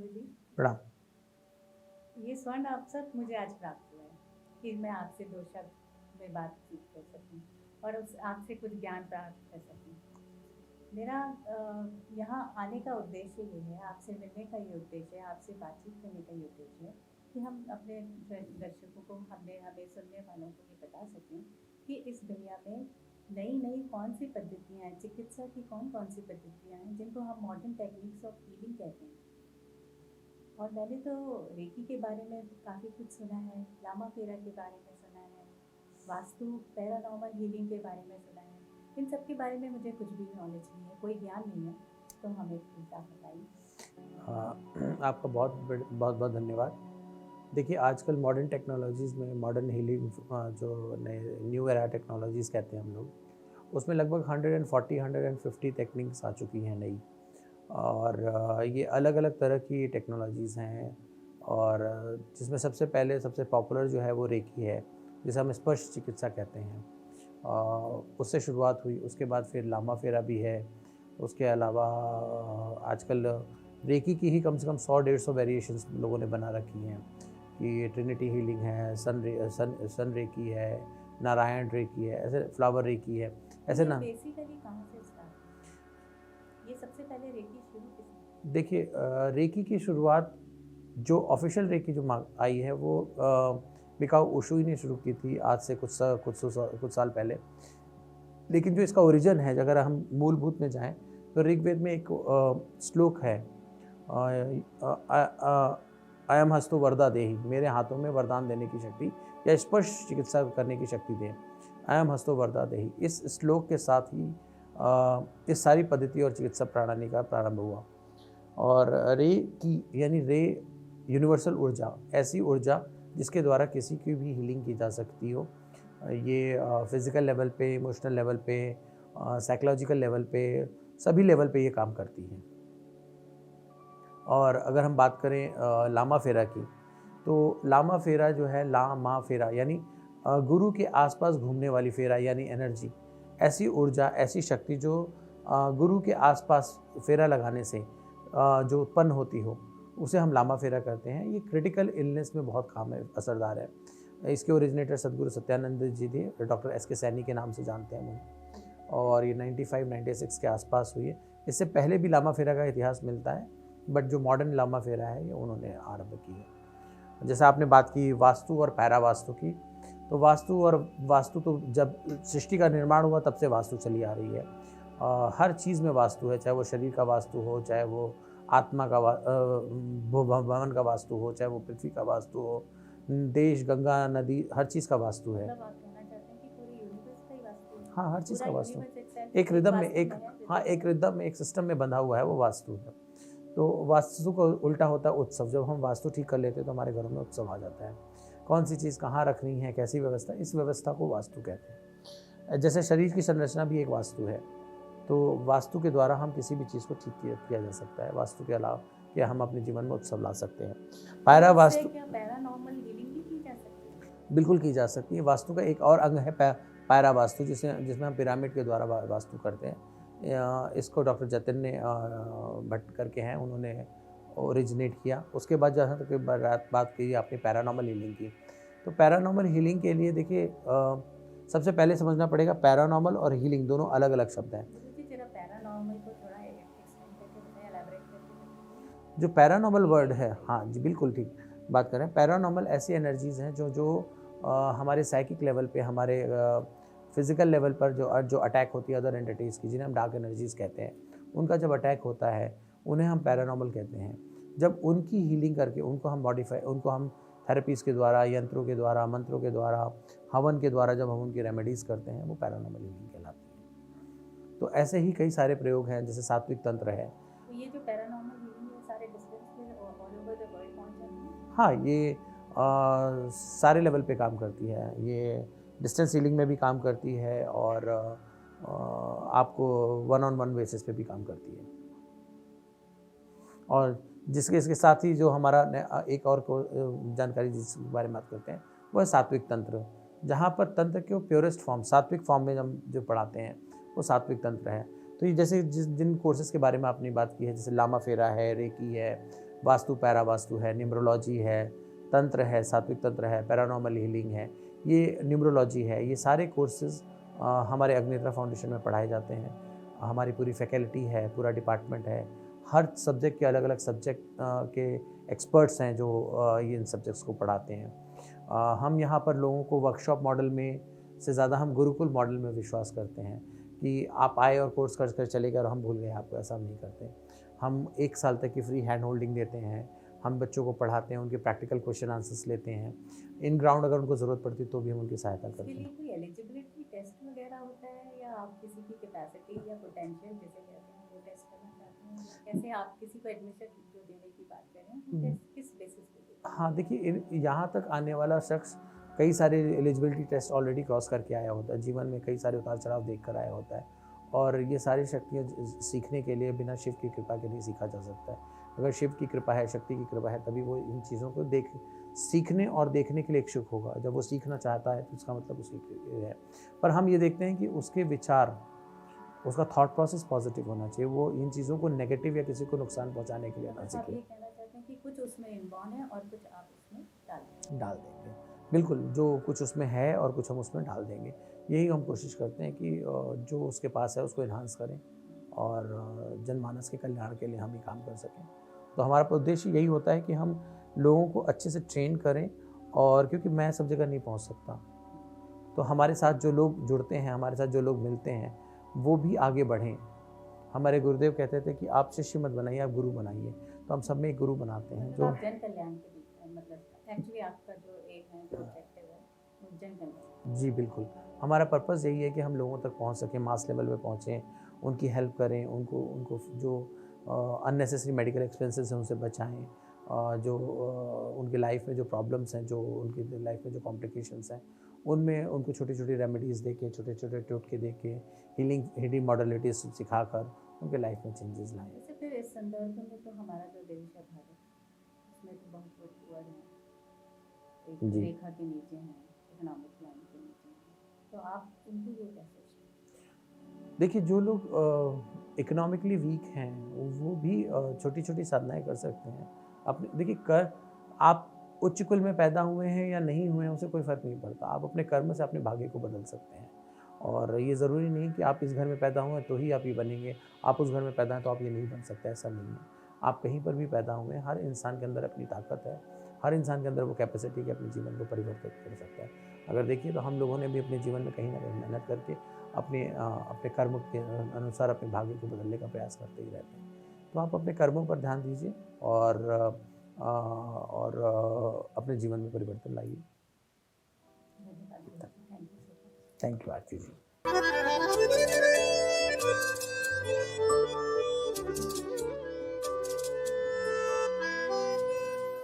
गुरु जी। प्रणाम। ये स्वर्ण अवसर मुझे आज प्राप्त हुआ है कि मैं आपसे दो शब्द में बातचीत कर सकूं और उस आपसे कुछ ज्ञान प्राप्त कर सकूं। मेरा यहाँ आने का उद्देश्य ये है, आपसे मिलने का ये उद्देश्य है, आपसे बातचीत करने का ये उद्देश्य है कि हम अपने दर्शकों को, हमें हमें सुनने वालों को ये बता सकें कि इस दुनिया में नई नई कौन सी पद्धतियाँ हैं, चिकित्सा की कौन कौन सी पद्धतियाँ हैं जिनको हम मॉडर्न टेक्निक्स ऑफ हीलिंग कहते हैं। और मैंने तो रेकी के बारे में काफ़ी कुछ सुना है, लामा फेरा के बारे में सुना है, वास्तु पैरानॉर्मल हीलिंग के बारे में सुना है। इन सब के बारे में मुझे कुछ भी नॉलेज नहीं है, कोई ज्ञान नहीं है, तो हमें प्लीज़ आप बताइए। हाँ, आपका बहुत बहुत धन्यवाद। देखिए, आजकल मॉडर्न टेक्नोलॉजीज़ में मॉडर्न हीलिंग जो नए न्यू एरा टेक्नोलॉजीज़ कहते हैं हम लोग, उसमें लगभग 140 150 टेक्निक्स आ चुकी हैं नई। और ये अलग अलग तरह की टेक्नोलॉजीज़ हैं। और जिसमें सबसे पहले सबसे पॉपुलर जो है वो रेकी है, जिसे हम स्पर्श चिकित्सा कहते हैं। उससे शुरुआत हुई, उसके बाद फिर लामा फेरा भी है। उसके अलावा आजकल रेकी की ही कम से कम 100 150 वेरिएशंस लोगों ने बना रखी हैं कि ट्रिनिटी हीलिंग है, सन रेकी है, नारायण रेकी है, ऐसे फ्लावर रेकी है, ऐसे ना। बेसिकली कहाँ से स्टार्ट, ये सबसे पहले रेकी शुरू किसने? देखिए, रेकी की शुरुआत जो ऑफिशियल रेकी जो आई है वो मिकाओ ओशुई ने शुरू की थी आज से कुछ साल पहले। लेकिन जो इसका ओरिजिन है, अगर हम मूलभूत में जाएं, तो ऋग्वेद में एक श्लोक है, अयम हस्तो वरदा देहि, मेरे हाथों में वरदान देने की शक्ति या स्पर्श चिकित्सा करने की शक्ति दे, अयम हस्तो वरदा देहि। इस श्लोक के साथ ही इस सारी पद्धति और चिकित्सा प्रणाली का प्रारंभ हुआ। और रे की यानी रे यूनिवर्सल ऊर्जा, ऐसी ऊर्जा जिसके द्वारा किसी की भी हीलिंग की जा सकती हो। ये फिज़िकल लेवल पे, इमोशनल लेवल पे, साइकोलॉजिकल लेवल पे, सभी लेवल पे ये काम करती हैं। और अगर हम बात करें लामा फेरा की, तो लामा फेरा जो है, लामा फेरा यानी गुरु के आसपास घूमने वाली फेरा यानी एनर्जी, ऐसी ऊर्जा, ऐसी शक्ति जो गुरु के आसपास फेरा लगाने से जो उत्पन्न होती हो, उसे हम लामा फेरा करते हैं। ये क्रिटिकल इलनेस में बहुत काम है, असरदार है। इसके ओरिजिनेटर सदगुरु सत्यानंद जी थे, डॉक्टर एस के सैनी के नाम से जानते हैं हम उन्हें। और ये 95-96 के आसपास हुई है। इससे पहले भी लामा फेरा का इतिहास मिलता है, बट जो मॉडर्न लामा फेरा है ये उन्होंने आरंभ की है। जैसे आपने बात की वास्तु और पैरा वास्तु की, तो वास्तु तो जब सृष्टि का निर्माण हुआ तब से वास्तु चली आ रही है। हर चीज़ में वास्तु है, चाहे वो शरीर का वास्तु हो, चाहे वो आत्मा का भवन का वास्तु हो, चाहे वो पृथ्वी का वास्तु हो, देश, गंगा, नदी, हर चीज़ का वास्तु है। मतलब आप कहना चाहते हैं कि पूरे यूनिवर्स का ही वास्तु है? हाँ, हर चीज़ का पूरा वास्तु यूनिवर्स itself एक रिदम में, वास्तु है, एक रिदम में, एक सिस्टम में बंधा हुआ है, वो वास्तु है। तो वास्तु को उल्टा होता है उत्सव। जब हम वास्तु ठीक कर लेते हैं तो हमारे घरों में उत्सव आ जाता है। कौन सी चीज़ कहाँ रखनी है, कैसी व्यवस्था, इस व्यवस्था को वास्तु कहते हैं। जैसे शरीर की संरचना भी एक वास्तु है, तो वास्तु के द्वारा हम किसी भी चीज़ को ठीक किया जा सकता है। वास्तु के अलावा कि हम अपने जीवन में उत्सव ला सकते हैं। पैरा वास्तु क्या पैरानॉर्मल हीलिंग भी की जा सकती है? बिल्कुल की जा सकती है। वास्तु का एक और अंग है पैरा वास्तु, जिसमें हम पिरामिड के द्वारा वास्तु करते हैं। इसको डॉक्टर जतिन ने भट्ट करके हैं, उन्होंने ओरिजिनेट किया। उसके बाद जहाँ तक बात की आपने पैरानॉर्मल हीलिंग की, तो पैरानॉर्मल हीलिंग के लिए देखिए, सबसे पहले समझना पड़ेगा पैरानॉर्मल और हीलिंग दोनों अलग अलग शब्द हैं। पैरानॉर्मल को थोड़ा एक्सप्लेन करके बताएं, एलैबोरेट करके बताएं। जो पैरानॉर्मल वर्ड है, हाँ जी, बिल्कुल ठीक बात करें। पैरानॉर्मल ऐसी एनर्जीज़ हैं जो हमारे साइकिक लेवल पे, हमारे फिज़िकल लेवल पर जो अटैक होती है अदर एंटिटीज़ की, जिन्हें हम डार्क एनर्जीज़ कहते हैं, उनका जब अटैक होता है उन्हें हम पैरानॉर्मल कहते हैं। जब उनकी हीलिंग करके उनको हम थेरेपीज़ के द्वारा, यंत्रों के द्वारा, मंत्रों के द्वारा, हवन के द्वारा जब हम उनकी रेमेडीज़ करते हैं, वो पैरानॉर्मल हीलिंग कहलाती है। तो ऐसे ही कई सारे प्रयोग हैं, जैसे सात्विक तंत्र है। तो ये जो पैरानॉर्मल हीलिंग है, सारे डिस्टेंस में ऑल ओवर द वर्ल्ड पहुंच जाती है? हाँ, ये सारे लेवल पे काम करती है। ये डिस्टेंस हीलिंग में भी काम करती है और आपको वन ऑन वन बेसिस पे भी काम करती है। और इसके साथ ही जो हमारा एक और जानकारी जिसके बारे में बात करते हैं, वो है सात्विक तंत्र, जहाँ पर तंत्र के प्योरेस्ट फॉर्म, सात्विक फॉर्म में हम जो पढ़ाते हैं वो सात्विक तंत्र है। तो ये जैसे जिन कोर्सेज़ के बारे में आपने बात की है, जैसे लामा फेरा है, रेकी है, वास्तु पैरावास्तु है, न्यूमरोलॉजी है, तंत्र है, सात्विक तंत्र है, पैरानॉर्मल हीलिंग है, ये न्यूमरोलॉजी है, ये सारे कोर्सेज हमारे अग्नित्रा फाउंडेशन में पढ़ाए जाते हैं। हमारी पूरी फैकल्टी है, पूरा डिपार्टमेंट है, हर सब्जेक्ट के अलग अलग सब्जेक्ट के एक्सपर्ट्स हैं जो ये इन सब्जेक्ट्स को पढ़ाते हैं। हम यहाँ पर लोगों को वर्कशॉप मॉडल में से ज़्यादा हम गुरुकुल मॉडल में विश्वास करते हैं कि आप आए और कोर्स कर चले गए और हम भूल गए आपको, ऐसा हम नहीं करते। हम 1 साल तक की फ्री हैंड होल्डिंग देते हैं, हम बच्चों को पढ़ाते हैं, उनके प्रैक्टिकल क्वेश्चन आंसर्स लेते हैं, इन ग्राउंड अगर उनको ज़रूरत पड़ती तो भी हम उनकी सहायता करते इसके लिए हैं। कोई एलिजिबिलिटी टेस्ट वगैरह होता है, या आप किसी की कैपेसिटी या पोटेंशियल जिसे कहते हैं वो टेस्ट करना चाहते हैं, या कैसे आप किसी को एडमिशन जो देने की बात कर रहे हैं किस बेसिस पे देते हैं? हाँ, देखिए यहाँ तक आने वाला शख्स कई सारे एलिजिबिलिटी टेस्ट ऑलरेडी क्रॉस करके आया होता है, जीवन में कई सारे उतार चढ़ाव देख कर आया होता है, और ये सारी शक्तियाँ सीखने के लिए बिना शिव की कृपा के नहीं सीखा जा सकता है। अगर शिव की कृपा है, शक्ति की कृपा है, तभी वो इन चीज़ों को सीखने और देखने के लिए इच्छुक होगा। जब वो सीखना चाहता है तो उसका मतलब उसकी है। पर हम ये देखते हैं कि उसके विचार, उसका थॉट प्रोसेस पॉजिटिव होना चाहिए, वो इन चीज़ों को नेगेटिव या किसी को नुकसान पहुंचाने के लिए ना आप सीखे। ये कहना चाहते हैं कि कुछ उसमें इनबॉर्न है और कुछ आप उसमें डाल देंगे, बिल्कुल, जो कुछ उसमें है और कुछ हम उसमें डाल देंगे। यही हम कोशिश करते हैं कि जो उसके पास है उसको इन्हांस करें और जनमानस के कल्याण के लिए हम ही काम कर सकें। तो हमारा उद्देश्य यही होता है कि हम लोगों को अच्छे से ट्रेन करें, और क्योंकि मैं सब जगह नहीं पहुंच सकता, तो हमारे साथ जो लोग जुड़ते हैं, हमारे साथ जो लोग मिलते हैं, वो भी आगे बढ़ें। हमारे गुरुदेव कहते थे कि आप शिष्य मत बनाइए, आप गुरु बनाइए। तो हम सब में एक गुरु बनाते हैं जो जन कल्याण के लिए, मतलब एक्चुअली आपका जो एम है, जो ऑब्जेक्टिव है वो जन कल्याण। जी बिल्कुल, हमारा पर्पस यही है कि हम लोगों तक पहुंच सकें, मास लेवल पे पहुंचें, उनकी हेल्प करें, उनको जो अननेसेसरी मेडिकल एक्सपेंसेस हैं उनसे बचाएं, जो उनकी लाइफ में जो प्रॉब्लम्स हैं, जो उनकी लाइफ में जो कॉम्प्लिकेशंस हैं, उनमें उनको छोटी छोटी रेमेडीज़ दे के, छोटे छोटे टोटके दे के, हीलिंग मॉडलिटीज सिखाकर उनके लाइफ में चेंजेस लाएं। वैसे फिर इस संदर्भ में तो हमारा जो देश है भारत, उसमें तो बहुत पुअर है, एक जी। रेखा के नीचे हैं, इकोनॉमिक लाइन के नीचे हैं, तो आप उनके लिए क्या सोचते हैं? देखिए, जो लोग इकोनॉमिकली वीक हैं वो भी छोटी छोटी साधनाएं कर सकते हैं। अपने देखिए, आप उच्च कुल में पैदा हुए हैं या नहीं हुए हैं उससे कोई फ़र्क नहीं पड़ता। आप अपने कर्म से अपने भाग्य को बदल सकते हैं, और ये ज़रूरी नहीं कि आप इस घर में पैदा हुए तो ही आप ये बनेंगे, आप उस घर में पैदा हैं तो आप ये नहीं बन सकते, ऐसा नहीं है। आप कहीं पर भी पैदा हुए हैं, हर इंसान के अंदर अपनी ताकत है, हर इंसान के अंदर वो कैपेसिटी कि अपने जीवन को परिवर्तित कर सकता है। अगर देखिए तो हम लोगों ने भी अपने जीवन में कहीं ना कहीं मेहनत करके अपने कर्म के अनुसार अपने भाग्य को बदलने का प्रयास करते ही रहते हैं। तो आप अपने कर्मों पर ध्यान दीजिए और अपने जीवन में परिवर्तन लाइए। Thank you Aarti ji.